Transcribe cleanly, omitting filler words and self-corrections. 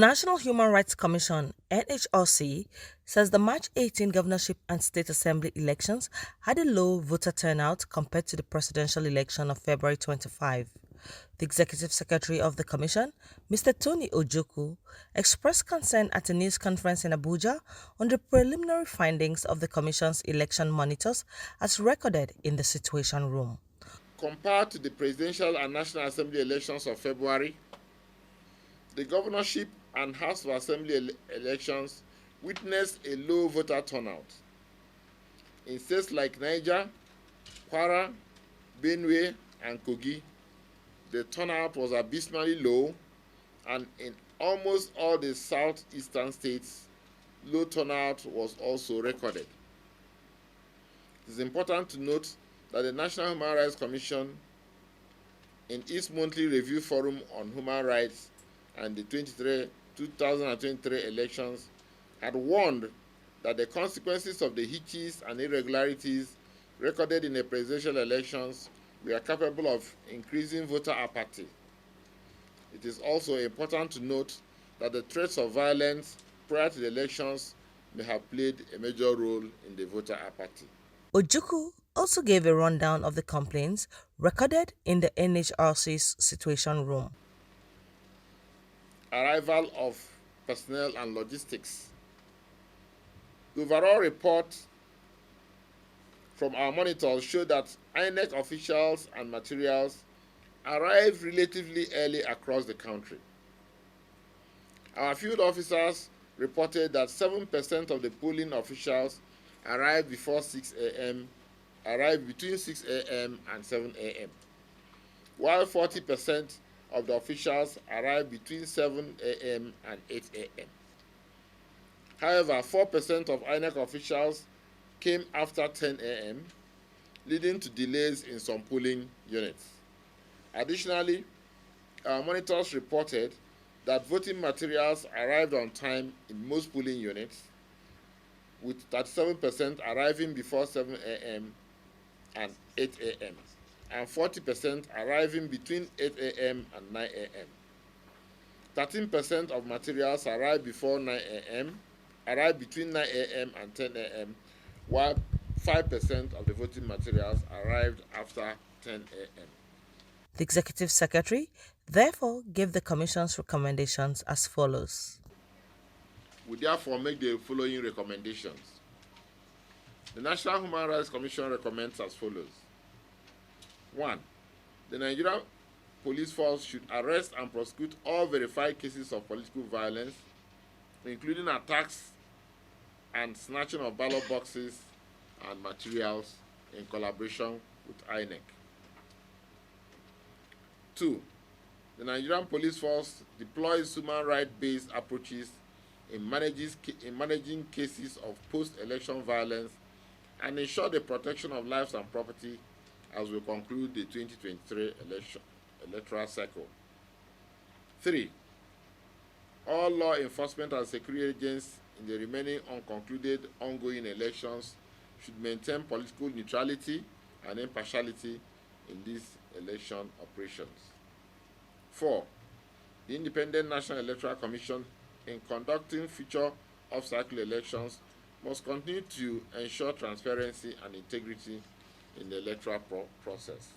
National Human Rights Commission (NHRC) says the March 18 governorship and state assembly elections had a low voter turnout compared to the presidential election of February 25. The executive secretary of the commission, Mr. Tony Ojukwu, expressed concern at a news conference in Abuja on the preliminary findings of the commission's election monitors as recorded in the Situation Room. Compared to the presidential and national assembly elections of February, the governorship and House of Assembly elections witnessed a low voter turnout. In states like Niger, Kwara, Benue, and Kogi, the turnout was abysmally low, and in almost all the southeastern states, low turnout was also recorded. It is important to note that the National Human Rights Commission, in its monthly review forum on human rights and the 2023 elections, had warned that the consequences of the hitches and irregularities recorded in the presidential elections were capable of increasing voter apathy. It is also important to note that the threats of violence prior to the elections may have played a major role in the voter apathy. Ojukwu also gave a rundown of the complaints recorded in the NHRC's Situation Room. Arrival of personnel and logistics. The overall report from our monitors showed that INEC officials and materials arrived relatively early across the country. Our field officers reported that 7% of the polling officials arrived before 6 a.m., arrived between 6 a.m. and 7 a.m., while 40% of the officials arrived between 7 a.m. and 8 a.m. However, 4% of INEC officials came after 10 a.m., leading to delays in some polling units. Additionally, our monitors reported that voting materials arrived on time in most polling units, with 37% arriving before 7 a.m. and 8 a.m., and 40% arriving between 8 a.m. and 9 a.m. 13% of materials arrived before 9 a.m., arrived between 9 a.m. and 10 a.m., while 5% of the voting materials arrived after 10 a.m. The executive secretary therefore gave the commission's recommendations as follows. We therefore make the following recommendations. The National Human Rights Commission recommends as follows. 1. The Nigerian police force should arrest and prosecute all verified cases of political violence, including attacks and snatching of ballot boxes and materials in collaboration with INEC. 2. The Nigerian police force deploys human rights-based approaches in managing cases of post-election violence and ensure the protection of lives and property as we conclude the 2023 electoral cycle. 3. All law enforcement and security agents in the remaining unconcluded ongoing elections should maintain political neutrality and impartiality in these election operations. 4. The Independent National Electoral Commission, in conducting future off-cycle elections, must continue to ensure transparency and integrity in the electoral process.